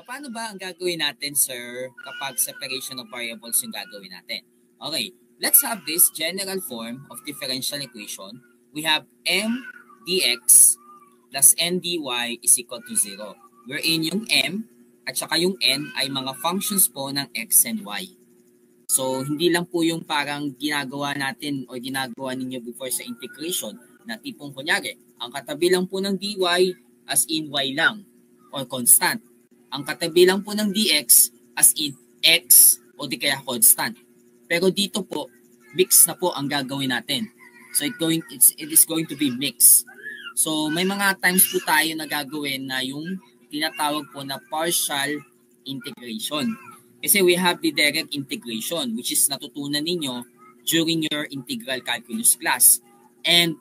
paano ba ang gagawin natin, sir, kapag separation of variables yung gagawin natin? Okay, let's have this general form of differential equation. We have m dx plus n dy is equal to 0. Wherein yung m at saka yung n ay mga functions po ng x and y. So, hindi lang po yung parang ginagawa natin o ginagawa ninyo before sa integration na tipong kunyari, ang katabi lang po ng dy as in y lang or constant. Ang katabi lang po ng dx as in x o di kaya constant. Pero dito po, mix na po ang gagawin natin. So it is going to be mixed. So may mga times po tayo na gagawin na yung tinatawag po na partial integration. Kasi we have the direct integration which is natutunan ninyo during your integral calculus class. And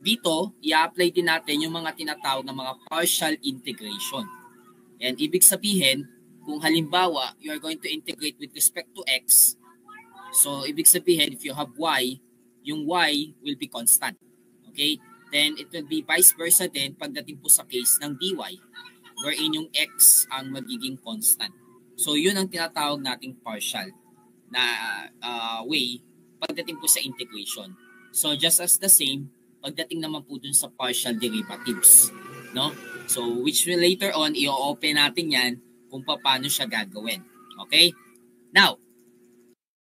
dito, i-apply din natin yung mga tinatawag na mga partial integration. And ibig sabihin, kung halimbawa, you are going to integrate with respect to x, so ibig sabihin, if you have y, yung y will be constant. Okay? Then, it will be vice versa din pagdating po sa case ng dy, wherein yung x ang magiging constant. So, yun ang tinatawag nating partial na way pagdating po sa integration. So, just as the same, pagdating naman po dun sa partial derivatives. No? So, which will later on, i-open natin yan kung paano siya gagawin. Okay? Now,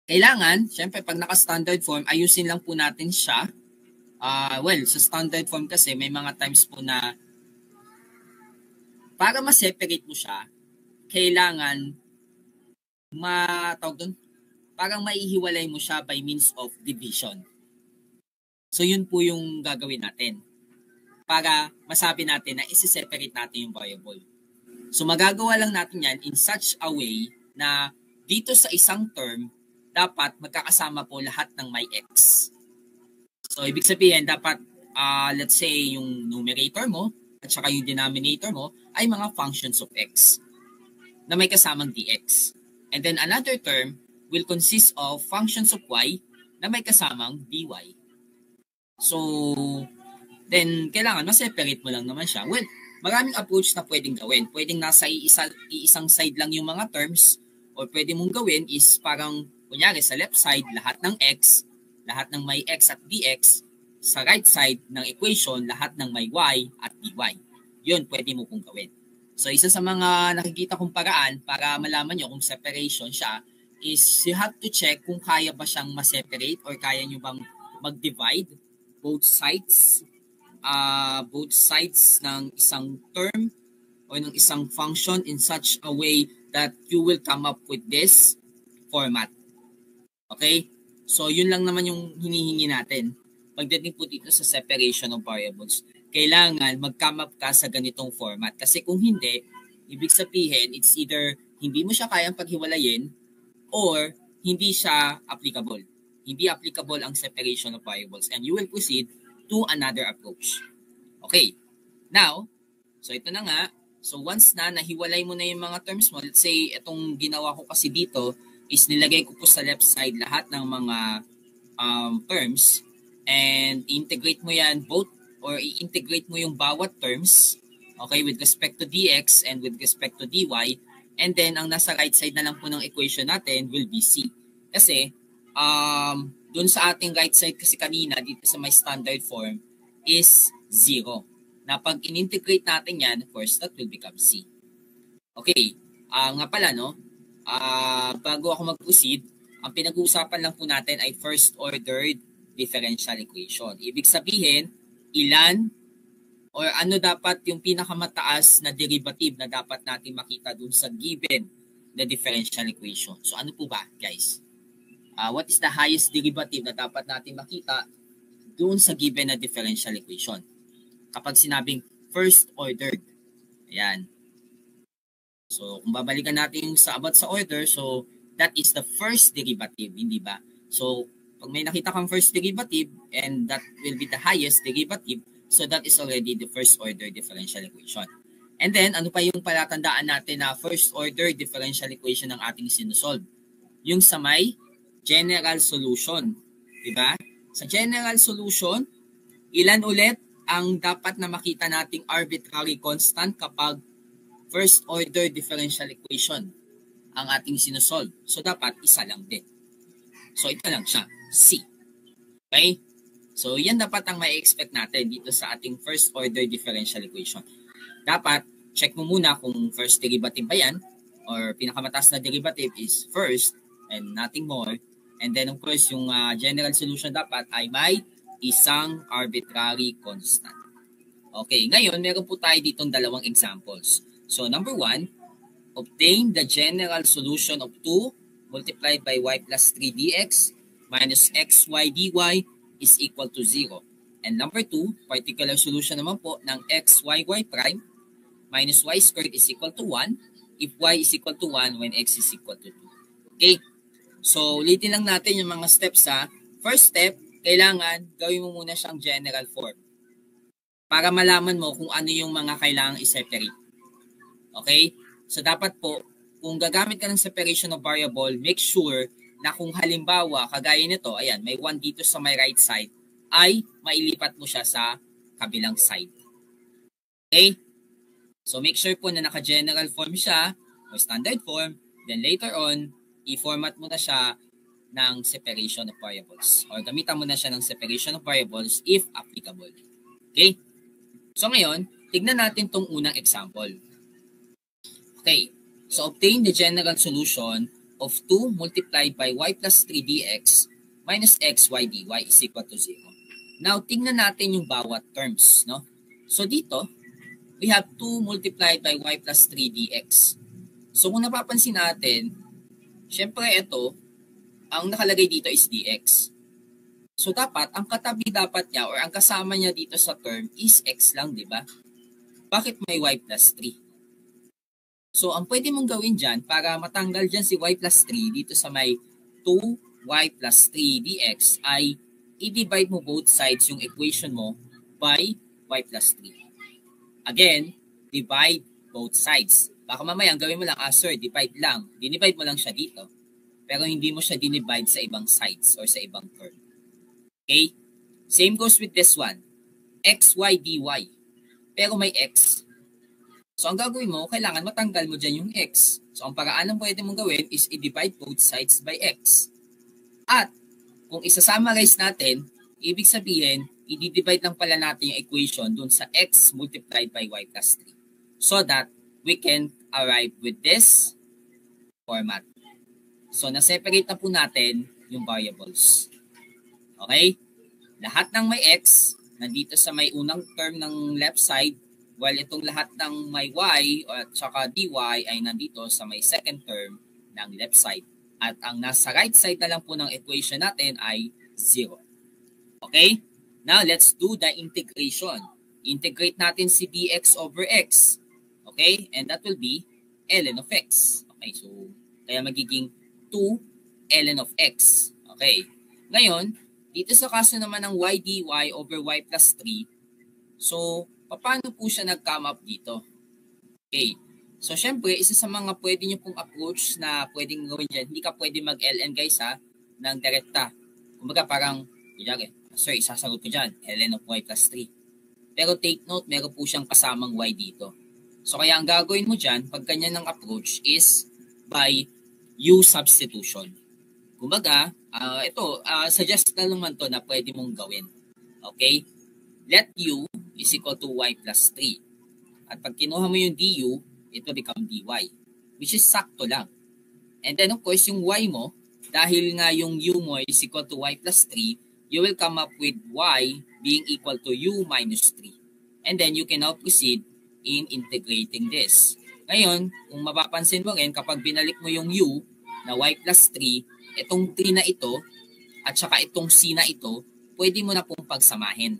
kailangan, syempre, pag naka-standard form, ayusin lang po natin siya. Well, sa standard form kasi, may mga times po na para ma-separate mo siya, kailangan parang maihiwalay mo siya by means of division. So, yun po yung gagawin natin para masabi natin na isi-separate natin yung variable. So magagawa lang natin yan in such a way na dito sa isang term, dapat magkakasama po lahat ng may x. So ibig sabihin, dapat let's say yung numerator mo at saka yung denominator mo ay mga functions of x na may kasamang dx. And then another term will consist of functions of y na may kasamang dy. So then, kailangan ma-separate mo lang naman siya. Well, maraming approach na pwedeng gawin. Pwedeng nasa iisang side lang yung mga terms or pwede mong gawin is parang, kunyari sa left side, lahat ng x, lahat ng may x at dx. Sa right side ng equation, lahat ng may y at dy. Yun, pwede mo pong gawin. So, isa sa mga nakikita kong paraan para malaman nyo kung separation siya is you have to check kung kaya ba siyang ma-separate or kaya nyo bang mag-divide both sides ng isang term o ng isang function in such a way that you will come up with this format. Okay? So, yun lang naman yung hinihingi natin. Pagdating po dito sa separation of variables, kailangan mag-come up ka sa ganitong format. Kasi kung hindi, ibig sabihin, it's either hindi mo siya kayang paghiwalayin or hindi siya applicable. Hindi applicable ang separation of variables and you will proceed to another approach. Okay. Now, so ito na nga. So once na nahiwalay mo na yung mga terms mo, let's say itong ginawa ko kasi dito is nilagay ko po sa left side lahat ng mga terms and integrate mo yan both or i-integrate mo yung bawat terms, okay, with respect to dx and with respect to dy, and then ang nasa right side na lang po ng equation natin will be c. Kasi doon sa ating right side kasi kanina dito sa my standard form is 0. Na pag in-integrate natin yan, of course, that will become c. Okay, nga pala, no? Bago ako mag-proceed, ang pinag-uusapan lang po natin ay first ordered differential equation. Ibig sabihin, ilan or ano dapat yung pinakamataas na derivative na dapat natin makita dun sa given na differential equation. So ano po ba, guys? What is the highest derivative na dapat natin makita doon sa given na differential equation? Kapag sinabing first ordered. Ayan. So, kung babalikan natin yung about sa order, so that is the first derivative, hindi ba? So, pag may nakita kang first derivative and that will be the highest derivative, so that is already the first order differential equation. And then, ano pa yung palatandaan natin na first order differential equation ng ating sinusolve? Yung sa may general solution. Diba? Sa general solution, ilan ulit ang dapat na makita nating arbitrary constant kapag first order differential equation ang ating sinusolve. So, dapat isa lang din. So, ito lang siya, C. Okay? So, yan dapat ang ma-expect natin dito sa ating first order differential equation. Dapat, check mo muna kung first derivative ba yan or pinakamataas na derivative is first and nothing more. And then, of course, yung general solution dapat ay may isang arbitrary constant. Okay, ngayon, meron po tayo ditong dalawang examples. So, number 1, obtain the general solution of 2 multiplied by y plus 3 dx minus xy dy is equal to 0. And number 2, particular solution naman po ng xyy prime minus y squared is equal to 1 if y is equal to 1 when x is equal to 2. Okay? So, ulitin lang natin yung mga steps ha. First step, kailangan gawin mo muna siyang general form para malaman mo kung ano yung mga kailangang i-separate. Okay? So, dapat po, kung gagamit ka ng separation of variable, make sure na kung halimbawa, kagaya nito, ayan, may 1 dito sa my right side, ay mailipat mo siya sa kabilang side. Okay? So, make sure po na naka-general form siya o standard form. Then later on, i-format mo na siya ng separation of variables. Or gamitan mo na siya ng separation of variables if applicable. Okay? So, ngayon, tignan natin tong unang example. Okay, so obtain the general solution of 2 multiplied by y plus 3 dx minus xy dy is equal to 0. Now, tingnan natin yung bawat terms, no? So, dito, we have 2 multiplied by y plus 3 dx. So, kung napapansin natin, syempre ito, ang nakalagay dito is dx. So, dapat, ang katabi dapat niya or ang kasama niya dito sa term is x lang, di ba? Bakit may y plus 3? So, ang pwede mong gawin dyan para matanggal dyan si y plus 3 dito sa may 2y plus 3 dx ay i-divide mo both sides yung equation mo by y plus 3. Again, divide both sides. Baka mamaya ang gawin mo lang, sir, divide lang. Dinivide mo lang siya dito. Pero hindi mo siya dinivide sa ibang sides or sa ibang term. Okay? Same goes with this one. xy dy. Pero may x. So, ang gagawin mo, kailangan matanggal mo dyan yung x. So, ang paraan ng pwede mong gawin is i-divide both sides by x. At, kung isa-summarize natin, ibig sabihin, i-divide lang pala natin yung equation dun sa x multiplied by y plus 3. So that we can arrive with this format. So, na-separate na po natin yung variables. Okay? Lahat ng may x, nandito sa may unang term ng left side, while itong lahat ng may y at saka dy ay nandito sa may second term ng left side. At ang nasa right side na lang po ng equation natin ay 0. Okay? Now, let's do the integration. Integrate natin si dx over x. Okay? And that will be ln of x. Okay, so kaya magiging 2 ln of x. Okay. Ngayon, dito sa kaso naman ng y dy over y plus 3, so, paano po siya nag-come up dito? Okay. So, syempre, isa sa mga pwede nyo pong approach na pwedeng gawin dyan, hindi ka pwede mag-ln guys ha, ng direkta. Kumbaga parang, sir, isasagot ko dyan, ln of y plus 3. Pero take note, meron po siyang kasamang y dito. So, kaya ang gagawin mo dyan, pag ganyan ng approach is by u substitution. Kumbaga, suggest na naman to na pwede mong gawin. Okay? Let u is equal to y plus 3. At pag kinuha mo yung du, it will become dy, which is sakto lang. And then of course, yung y mo, dahil nga yung u mo is equal to y plus 3, you will come up with y being equal to u minus 3. And then you can now proceed in integrating this. Ngayon, kung mapapansin mo rin, kapag binalik mo yung u na y plus 3, itong 3 na ito, at saka itong c na ito, pwede mo na pong pagsamahin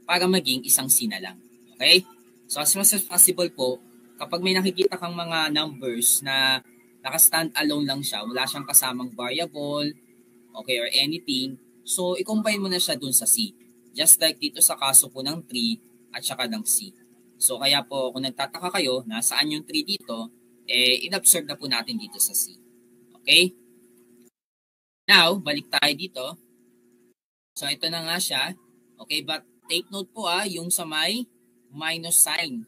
para maging isang c na lang. Okay? So, as much as possible po, kapag may nakikita kang mga numbers na naka-stand alone lang siya, wala siyang kasamang variable, okay, or anything, so, i-combine mo na siya dun sa c. Just like dito sa kaso po ng 3 at saka ng c. So, kaya po, kung nagtataka kayo, nasaan yung 3 dito, in-observe na po natin dito sa c. Okay? Now, balik tayo dito. So, ito na nga siya. Okay, but take note po yung sa may minus sign.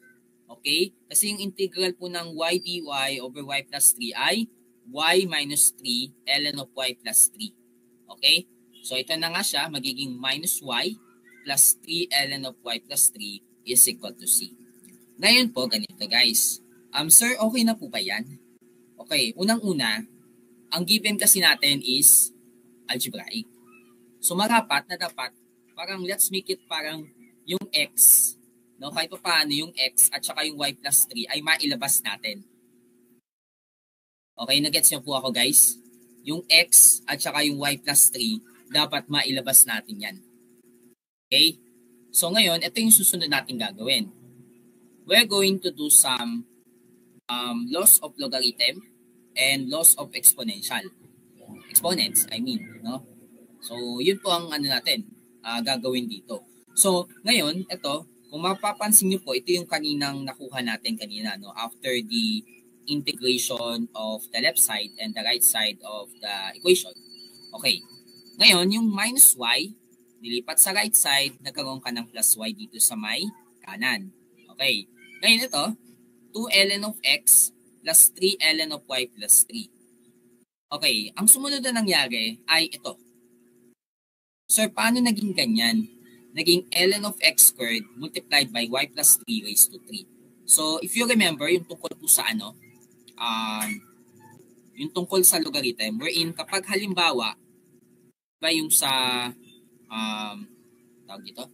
Okay? Kasi yung integral po ng y dy over y plus 3 ay y minus 3 ln of y plus 3. Okay? So ito na nga siya, magiging minus y plus 3 ln of y plus 3 is equal to c. Ngayon po, ganito guys. Sir, okay na po ba yan? Okay, unang-una, ang given kasi natin is algebraic. So marapat na dapat, parang let's make it parang yung x, no? Kahit pa paano yung x at saka yung y plus 3 ay mailabas natin. Okay, nagets niyo po ako guys? Yung x at saka yung y plus 3, dapat mailabas natin yan. Okay? So ngayon, ito yung susunod natin gagawin. We're going to do some loss of logarithm and loss of exponential. Exponents, I mean, no? So, yun po ang natin, gagawin dito. So, ngayon, ito, kung mapapansin niyo po, ito yung kaninang nakuha natin kanina, no? After the integration of the left side and the right side of the equation. Okay. Ngayon, yung minus y, nilipat sa right side, nagkaroon ka ng plus y dito sa may kanan. Okay. Ngayon ito, 2 ln of x plus 3 ln of y plus 3. Okay, ang sumunod na nangyari ay ito. Sir, paano naging ganyan? Naging ln of x squared multiplied by y plus 3 raised to 3. So, if you remember, yung tungkol po sa yung tungkol sa logarithm, wherein kapag halimbawa, ba yung sa, tawag dito?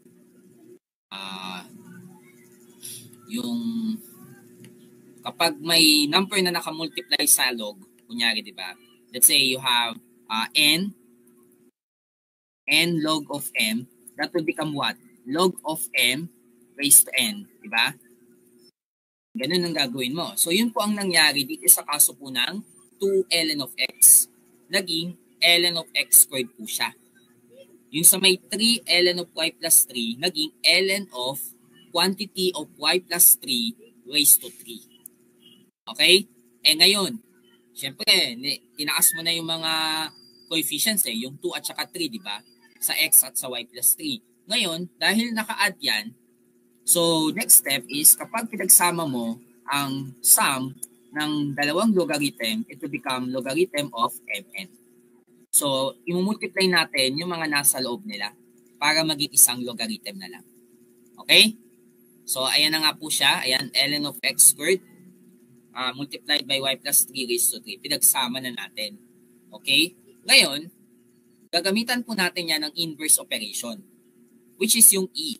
Yung kapag may number na nakamultiply sa log, kunyari, di ba? Let's say you have n log of m, that will become what? Log of m raised to n, di ba? Ganun ang gagawin mo. So, yun po ang nangyari dito sa kaso po ng 2 ln of x. Naging ln of x squared po siya. Yung sa may 3 ln of y plus 3, naging ln of quantity of y plus 3 raised to 3. Okay? Ngayon, syempre, tinaas mo na yung mga coefficients yung 2 at saka 3, di ba? Sa x at sa y plus 3. Ngayon, dahil naka-add yan, so next step is kapag pinagsama mo ang sum ng dalawang logarithm, it will become logarithm of mn. So, imumultiply natin yung mga nasa loob nila para maging isang logarithm na lang. Okay? So, ayan na nga po siya. Ayan, ln of x squared multiplied by y plus 3 raised to 3. Pinagsama na natin. Okay? Ngayon, gagamitan po natin yan ng inverse operation, which is yung e.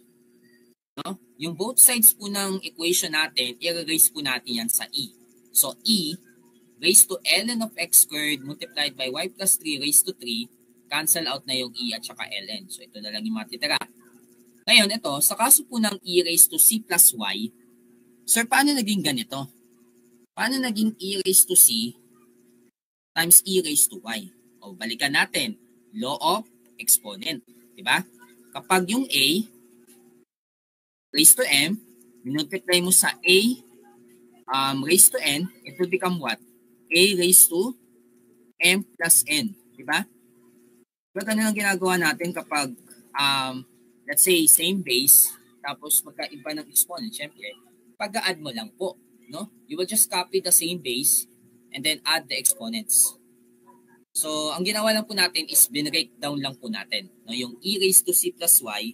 No? Yung both sides po ng equation natin, i-raise po natin yan sa e. So, e raised to ln of x squared multiplied by y plus 3 raised to 3, cancel out na yung e at saka ln. So, ito na lang yung matitira. Ngayon, ito, sa kaso po ng e raised to c plus y, sir, paano naging ganito? Paano naging e raised to c times e raised to y? O, balikan natin. Law of exponent. Diba? Kapag yung a raised to m, multiply mo sa a raised to n, it will become what? A raised to m plus n. Diba? Diba ganun ang ginagawa natin kapag, let's say, same base, tapos magkaiba ng exponent, syempre, pag-add mo lang po. No? You will just copy the same base and then add the exponents. So, ang ginawa lang po natin is binrake down lang po natin. No? Yung e raised to c plus y.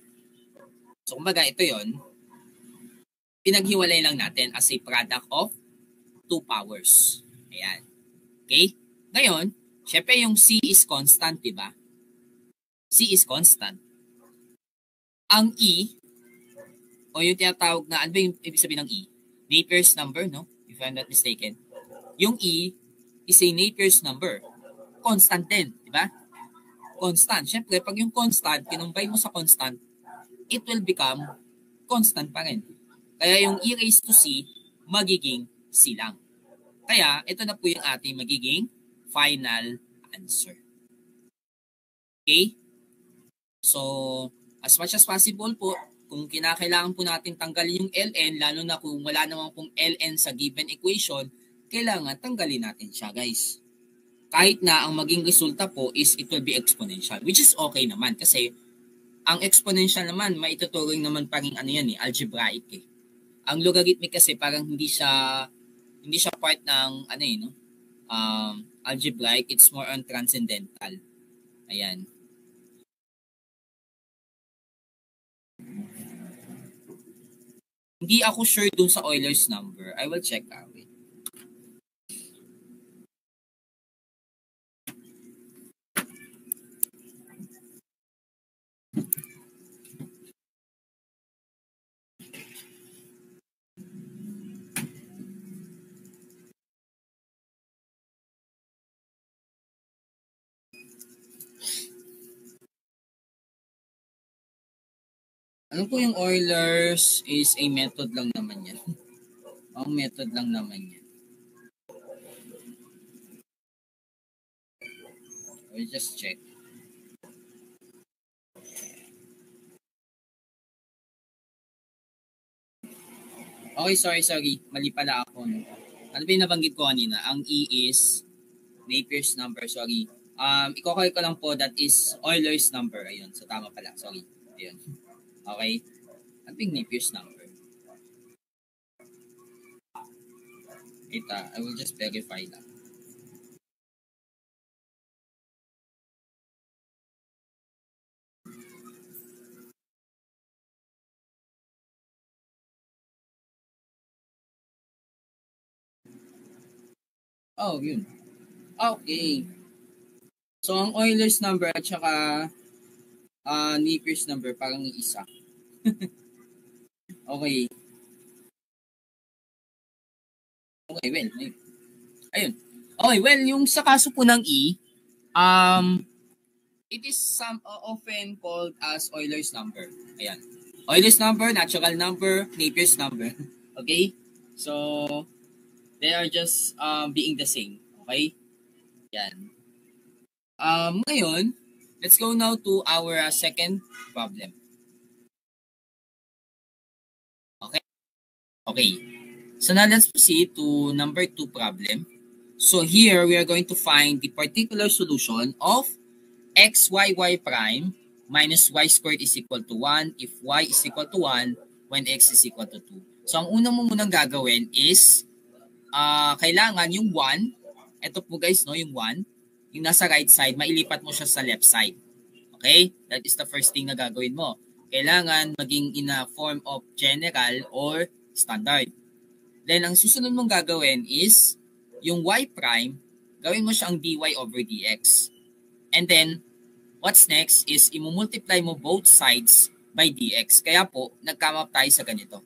So, kumbaga, ito yon, pinaghiwalay lang natin as a product of 2 powers. Ayan. Okay? Ngayon, syempre yung c is constant, diba? C is constant. Ang e, o yung tinatawag na, ano ba yung ibig sabihin ng e? Napier's number, no? If I'm not mistaken. Yung e is a Napier's number. Constant din, di ba? Constant. Siyempre, pag yung constant, kinumbay mo sa constant, it will become constant pa rin. Kaya yung e raised to c, magiging c lang. Kaya, ito na po yung ating magiging final answer. Okay? So, as much as possible po, kung kinakailangan po natin tanggalin yung ln, lalo na kung wala naman pong ln sa given equation, kailangan tanggalin natin siya, guys. Kahit na ang maging resulta po is it will be exponential, which is okay naman kasi ang exponential naman, maituturing naman pa rin algebraic . Ang logarithmic kasi parang hindi siya part ng algebraic, it's more on transcendental. Ayan. Hindi ako sure dun sa Euler's number. I will check out it. Alam ko yung Euler's is a method lang naman yan. Ang method lang naman yan. I'll just check. Okay, sorry. Mali pala ako. Ano ba yung nabanggit ko kanina? Ang E is Napier's number, sorry. I-correct ko lang po, that is Euler's number. Ayun, so tama pala, sorry. Ayun. Okay? Ano ba yung Napier's number? Wait, I will just verify lang. Oh, yun. Okay. So, ang Euler's number at saka Napier's number parang isa. Okay. Okay, well. Ayun. Okay, well, yung sa kaso po ng E, it is often called as Euler's number. Ayan. Euler's number, natural number, Napier's number. Okay? So, they are just being the same. Okay? Yan. Ngayon, let's go now to our second problem. Okay? Okay. So now let's proceed to number 2 problem. So here, we are going to find the particular solution of x, y, y prime minus y squared is equal to 1 if y is equal to 1 when x is equal to 2. So ang unang mo munang gagawin is kailangan yung 1, ito po guys, no, yung 1, yung nasa right side, mailipat mo siya sa left side. Okay? That is the first thing na gagawin mo. Kailangan maging in a form of general or standard. Then, ang susunod mong gagawin is yung y prime, gawin mo siyang dy over dx. And then, what's next is imumultiply mo both sides by dx. Kaya po, nag-come up tayo sa ganito.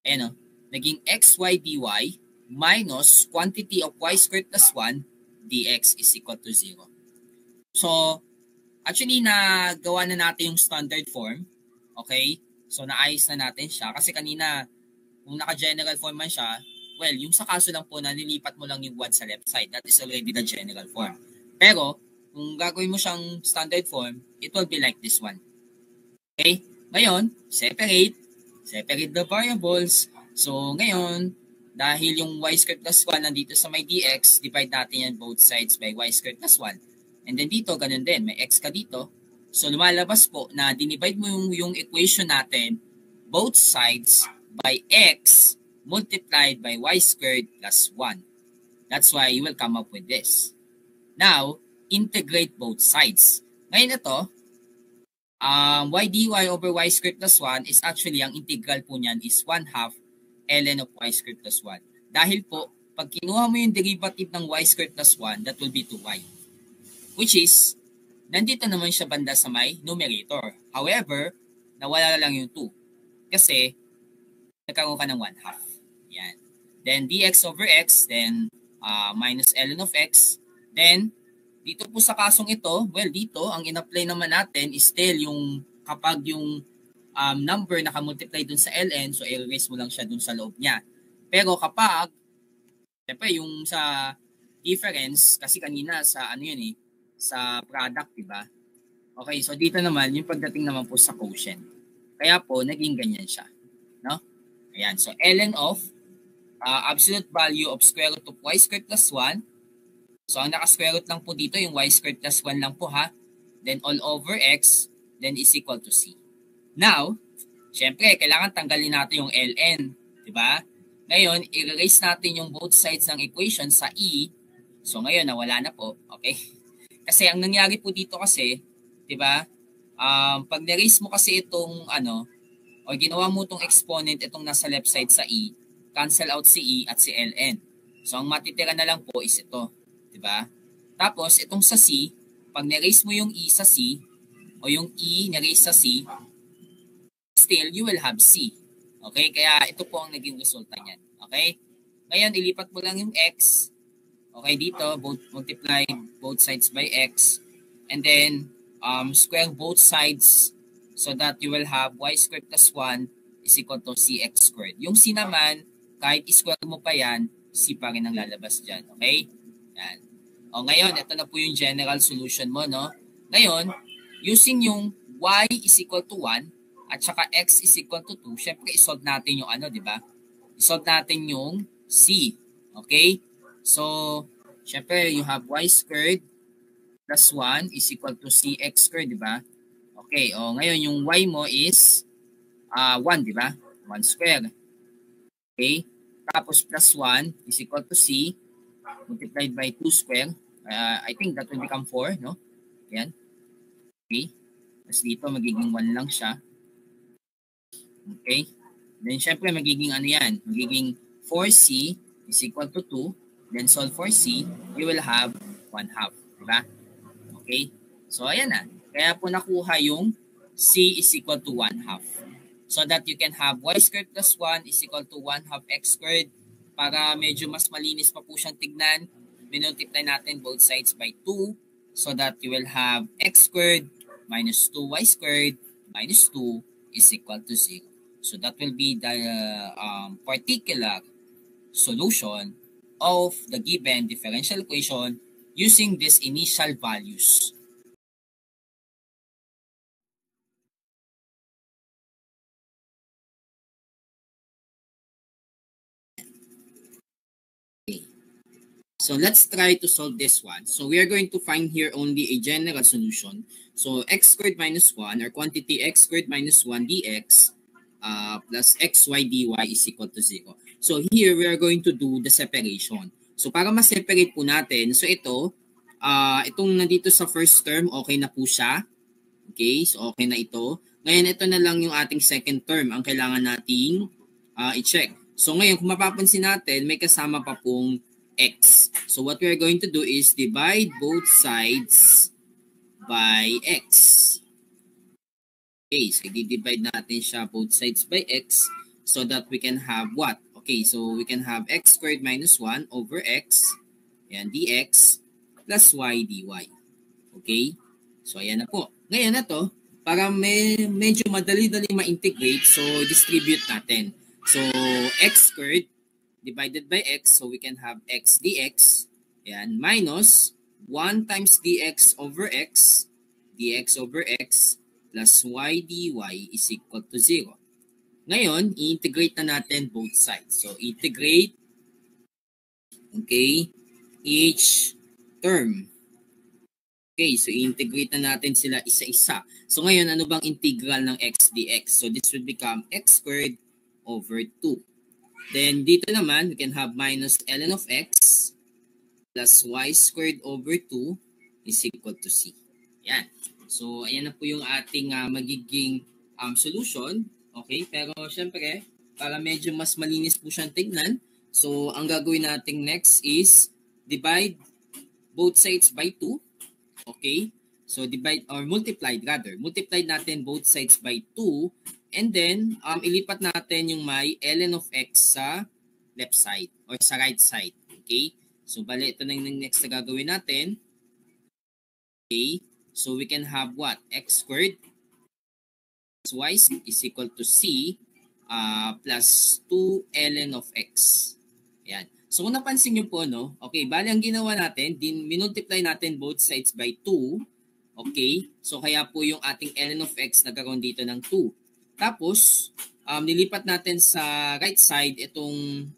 Ayan o, naging xy dy minus quantity of y squared plus 1 dx is equal to 0. So, actually, nagawa na natin yung standard form. Okay? So, naayos na natin siya. Kasi kanina, kung naka-general form man siya, well, yung sa kaso lang po, nalilipat mo lang yung 1 sa left side. That is already the general form. Pero, kung gagawin mo siyang standard form, it will be like this one. Okay? Ngayon, separate the variables. So, ngayon, dahil yung y squared plus 1 nandito sa may dx, divide natin yan both sides by y squared plus 1. And then dito, ganun din. May x ka dito. So, lumalabas po na dinivide mo yung equation natin, both sides by x multiplied by y squared plus 1. That's why you will come up with this. Now, integrate both sides. Ngayon ito, y dy over y squared plus 1 is actually, ang integral po niyan is 1/2 ln of y squared plus 1. Dahil po, pag kinuha mo yung derivative ng y squared plus 1, that will be 2y. Which is, nandito naman siya banda sa may numerator. However, nawala lang yung 2. Kasi, nagkaroon ka ng 1/2. Yan. Then, dx over x, then, minus ln of x. Then, dito po sa kasong ito, well, dito, ang in-apply naman natin is still yung, kapag yung number nakamultiply dun sa ln, so i-erase mo lang siya dun sa loob niya. Pero kapag, siyempre, yung sa difference, kasi kanina sa ano yun sa product, diba? Okay, so dito naman, yung pagdating naman po sa quotient. Kaya po, naging ganyan siya. No? Ayan, so ln of absolute value of square root of y squared plus 1. So, ang naka-square root lang po dito, yung y squared plus 1 lang po ha. Then, all over x, then is equal to c. Now, syempre, kailangan tanggalin natin yung ln. Diba? Ngayon, i-erase natin yung both sides ng equation sa E. So ngayon, nawala na po. Okay? Kasi ang nangyari po dito kasi, diba, pag na-erase mo kasi itong o ginawa mo itong exponent itong nasa left side sa E, cancel out si E at si ln. So ang matitira na lang po is ito. Diba? Tapos, itong sa C, pag na-erase mo yung E sa C, o yung E na-erase sa C, still, you will have C. Okay? Kaya ito po ang naging resulta niyan. Okay? Ngayon, ilipat mo lang yung X. Okay, dito, multiply both sides by X. And then, square both sides so that you will have y squared plus 1 is equal to cx squared. Yung C naman, kahit i-square mo pa yan, C pa rin ang lalabas dyan. Okay? Yan. O ngayon, ito na po yung general solution mo, no? Ngayon, using yung y is equal to 1 at saka x is equal to 2, syempre isolve natin yung di ba? Isolve natin yung C. Okay? So, syempre, you have y squared plus 1 is equal to cx squared, di ba? Okay, ngayon yung y mo is 1, di ba? 1 squared. Okay? Tapos plus 1 is equal to c multiplied by 2 squared. I think that will become 4, no? Yan. Okay? Tapos dito, magiging 1 lang siya. Okay? Then, syempre, magiging yan? Magiging 4c is equal to 2. Then, solve for c, you will have 1/2. Diba? Okay? So, ayan na. Kaya po nakuha yung c is equal to 1/2. So that you can have y squared plus 1 is equal to 1/2 x squared. Para medyo mas malinis pa po siyang tignan, minultiply natin both sides by 2 so that you will have x squared minus 2y squared minus 2 is equal to 0. So that will be the particular solution of the given differential equation using these initial values. Okay. So let's try to solve this one. So we are going to find here only a general solution. So x squared minus 1 or quantity x squared minus 1 dx plus xy dy is equal to 0. So here we are going to do the separation. So para ma-separate po natin, so ito, itong nandito sa first term, okay na po siya. Okay, so okay na ito. Ngayon ito na lang yung ating second term ang kailangan nating i-check. So ngayon kung mapapansin natin, may kasama pa pong x. So what we are going to do is divide both sides by x. Okay, so i-divide natin siya both sides by x so that we can have what? Okay, so we can have x squared minus 1 over x, ayan, dx, plus y dy. Okay, so ayan na po. Ngayon na to, para medyo madali-dali ma-integrate, so distribute natin. So x squared divided by x, so we can have x dx, ayan, minus 1 times dx over x over x, plus y dy is equal to 0. Ngayon, i-integrate na natin both sides. So, integrate, okay, each term. Okay, so i-integrate na natin sila isa-isa. So, ngayon, ano bang integral ng x dx? So, this will become x squared over 2. Then, dito naman, we can have minus ln of x plus y squared over 2 is equal to c. Yan. So, ayan na po yung ating magiging solution. Okay, pero syempre, para medyo mas malinis po siyang tignan, so ang gagawin natin next is divide both sides by 2. Okay, so divide or multiply rather. Multiply natin both sides by 2 and then ilipat natin yung may ln of x sa left side or sa right side. Okay, so bali ito na yung next na gagawin natin. Okay, so we can have what? X squared y is equal to c plus 2 ln of x. Yan. So kung napansin nyo po, no? Okay, bali ang ginawa natin, minultiply natin both sides by 2. Okay, so kaya po yung ating ln of x nagkaroon dito ng 2. Tapos, nilipat natin sa right side itong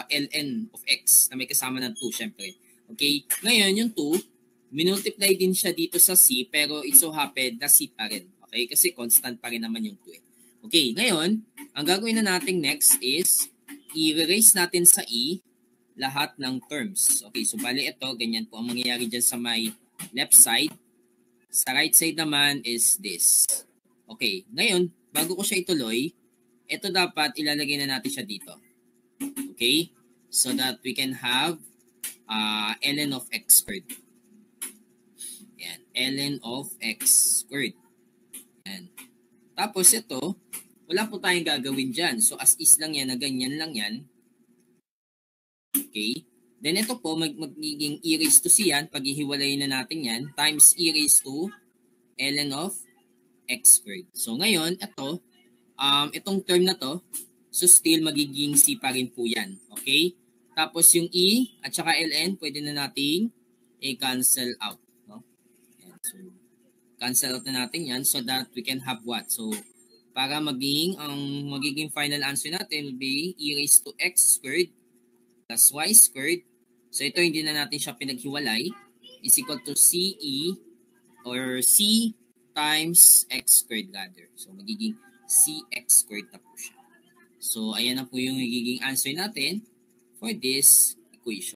ln of x na may kasama ng 2, syempre. Okay, ngayon yung 2, minultiply din siya dito sa c, pero it so happened na c pa rin. Okay, kasi constant pa rin naman yung 2. Okay, ngayon, ang gagawin na natin next is i-erase natin sa E lahat ng terms. Okay, so bali ito, ganyan po ang mangyayari dyan sa my left side. Sa right side naman is this. Okay, ngayon, bago ko siya ituloy, ito dapat ilalagay na natin siya dito. Okay, so that we can have ln of x squared. Yan, ln of x squared. Yan. Tapos ito, wala po tayong gagawin dyan. So as is lang yan, na ganyan lang yan. Okay. Then ito po, magiging e raised to c yan. Paghihiwalay na natin yan. Times e raised to ln of x squared. So ngayon, ito, itong term na to, so still magiging c pa rin po yan. Okay. Tapos yung e at saka ln, pwede na nating i-cancel out. No? Yan. So cancel out na natin yan so that we can have what? So para magiging final answer natin will be e raised to x squared plus y squared. So ito hindi na natin siya pinaghiwalay is equal to CE or C times x squared rather. So magiging cx squared na po siya. So ayan na po yung magiging answer natin for this equation.